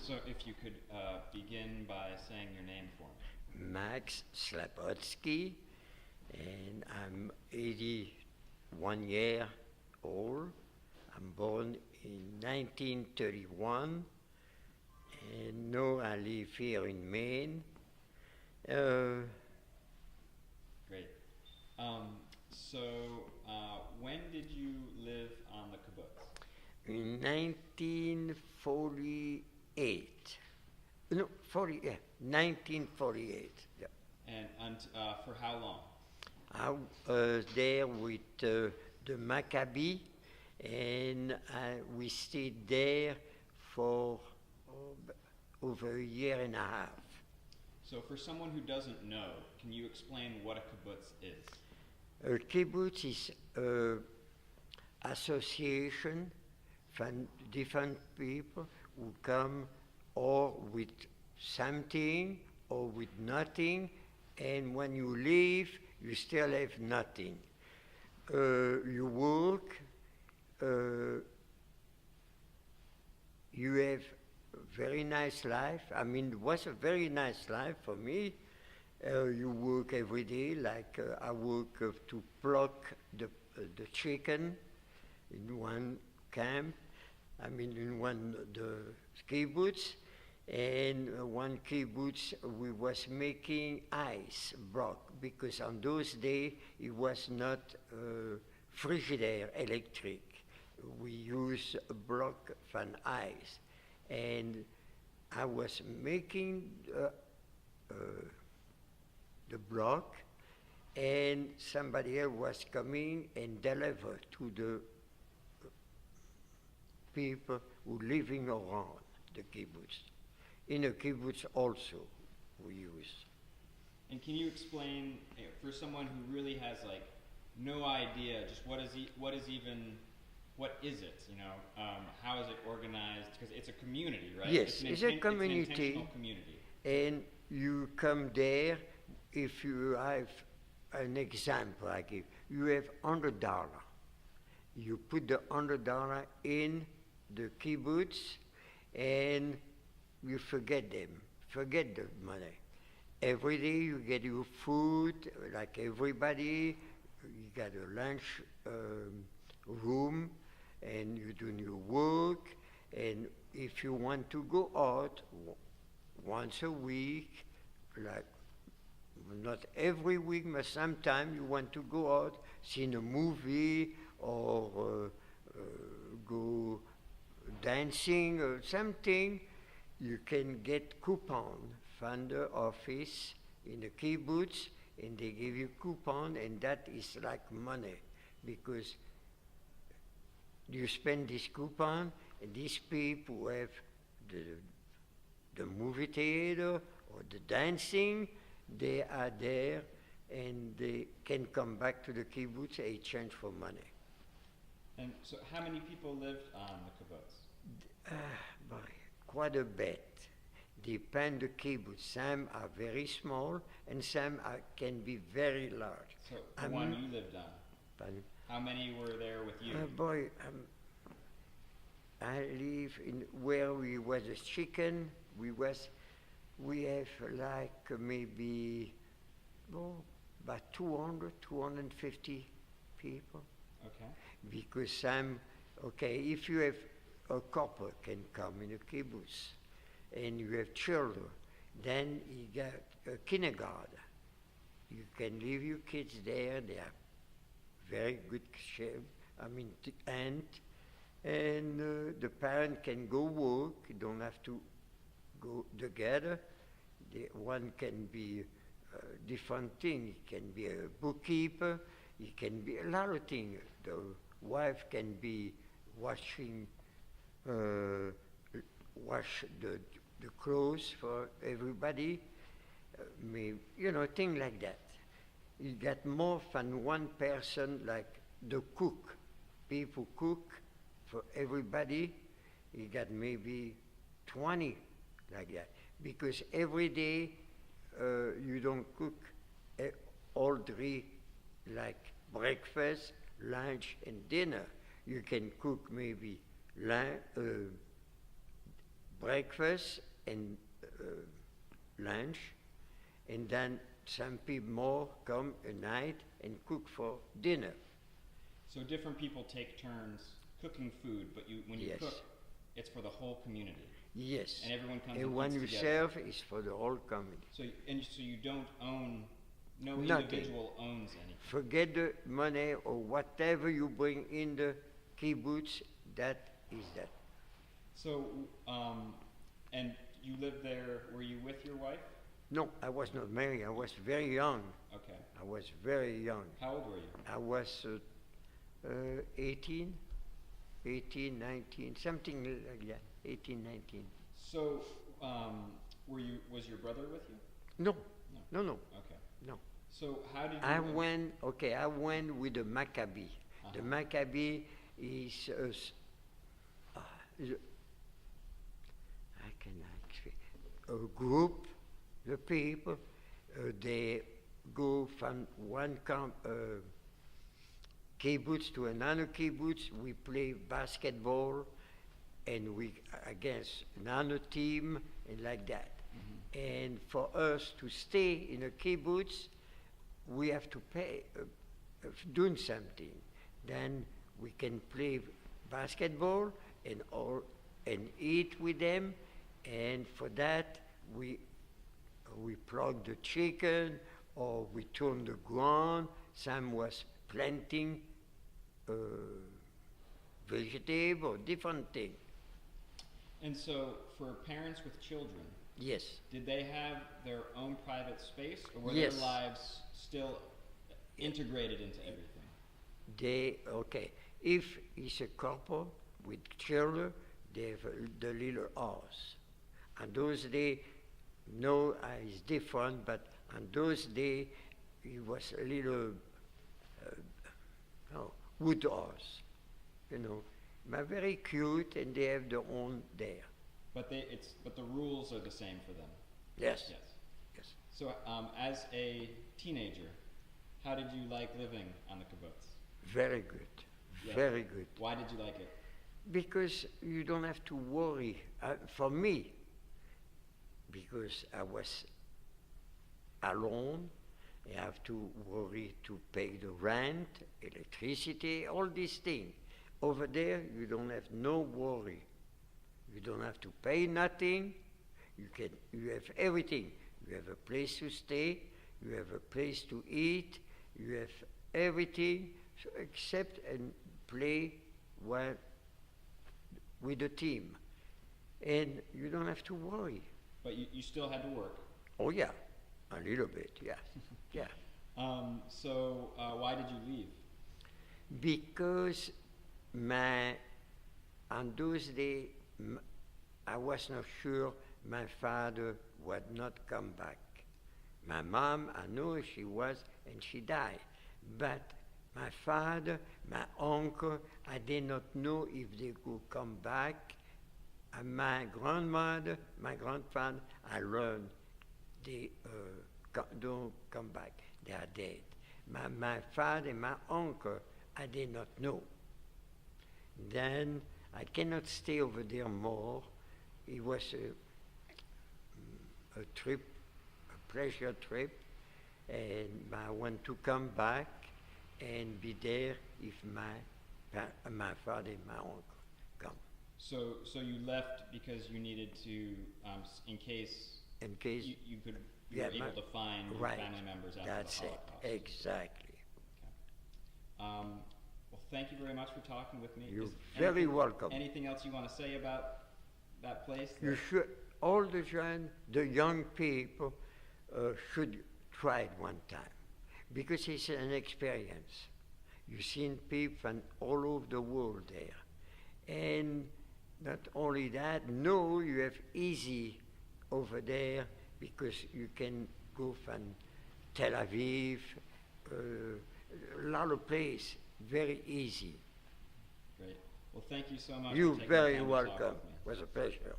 So if you could begin by saying your name for me. Max Slabotsky, and I'm 81 years old. I'm born in 1931, and now I live here in Maine. Great. So when did you live on the kibbutz? In 1948. No, 1948. Yeah. And for how long? I was there with the Maccabi, and we stayed there for over a year and a half. So for someone who doesn't know, can you explain what a kibbutz is? A kibbutz is an association from different people who come or with something or with nothing, and when you leave, you still have nothing. You work, you have a very nice life. I mean, it was a very nice life for me. You work every day, like I work to pluck the chicken in one camp. I mean, in the kibbutz, and one kibbutz we was making ice block, because on those days it was not Frigidaire electric. We use a block from ice, and I was making the block, and somebody else was coming and deliver to the people who living around the kibbutz. In a kibbutz also we use. And can you explain, for someone who really has like no idea, just what is it? You know, how is it organized? Because it's a community, right? Yes, it's a community. It's an intentional community. And you come there. If you have an example I give, you have $100. You put the $100 in the kibbutz, and you forget the money. Every day you get your food, like everybody. You got a lunch room, and you do your work. And if you want to go out once a week, like not every week, but sometimes you want to go out, see a movie, or go dancing or something, you can get coupon from the office in the kibbutz, and they give you coupon, and that is like money, because you spend this coupon, and these people who have the movie theater or the dancing, they are there, and they can come back to the kibbutz and exchange for money. And so how many people lived on the kibbutz? Quite a bit. Depend the kibbutz. Some are very small, and some can be very large. So the one you lived on, Pardon? how many were there with you? I live in where we was a chicken. We have like maybe about 250 people. Okay. Because if you have a couple can come in a kibbutz, and you have children, then you got a kindergarten. You can leave your kids there. They are very good shape. And the parent can go work. You don't have to go together. One can be different thing. He can be a bookkeeper. He can be a lot of things. The wife can be wash the clothes for everybody. Things like that. You get more than one person, like the cook. People cook for everybody. You got maybe 20 like that. Because every day you don't cook all three, like breakfast, lunch, and dinner. You can cook maybe breakfast and lunch, and then some people more come at night and cook for dinner. So different people take turns cooking food, but when you Yes. cook, it's for the whole community. Yes. And everyone comes And and when eats you together. serve, it's for the whole community. So you don't own, no Nothing. individual owns anything. Forget the money or whatever you bring in the kibbutz, that is that. So, and you lived there, were you with your wife? No, I was not married. I was very young. Okay. I was very young. How old were you? I was 18, 19, something like that. 18, 19. So, was your brother with you? No, No. no. Okay. No. So how did you? I went with the Maccabi. The Maccabi is a group, the people, they go from one kibbutz to another kibbutz. We play basketball, and we against another team, and like that. And for us to stay in a kibbutz, we have to pay, doing something. Then we can play basketball and eat with them. And for that, we plug the chicken, or we turn the ground. Some was planting vegetable, different thing. And so, for parents with children, Yes. did they have their own private space, or were Yes. their lives still integrated into everything? If it's a couple with children, they have the little house. And those days, no, it's different, but on those days, it was a little wood house, but very cute, and they have their own there. But the rules are the same for them. Yes. Yes. Yes. So, as a teenager, how did you like living on the kibbutz? Very good. Yeah. Very good. Why did you like it? Because you don't have to worry. For me, because I was alone, I have to worry to pay the rent, electricity, all these things. Over there, you don't have no worry. You don't have to pay nothing. You have everything. You have a place to stay. You have a place to eat. You have everything, so except and play with the team. And you don't have to worry. But you still had to work. Oh yeah, a little bit, yeah. Yeah. So, why did you leave? Because on those days, I was not sure my father would not come back. My mom, I know she was, and she died. But my father, my uncle, I did not know if they could come back. And my grandmother, my grandfather, I learned they don't come back. They are dead. My father and my uncle, I did not know. Then I cannot stay over there more. It was a trip, a pleasure trip, and I want to come back and be there if my father and my uncle come. So you left because you needed to, in case you were able to find your family members after That's the Holocaust. it, exactly. Okay. Well, thank you very much for talking with me. You're very welcome. Anything else you want to say about that place? You should, all the young people should try it one time, because it's an experience. You've seen people from all over the world there. And not only that, no, you have easy over there, because you can go from Tel Aviv, a lot of places, very easy. Great. Well, thank you so much. You're for taking the very time to talk welcome. with me. It was a pleasure.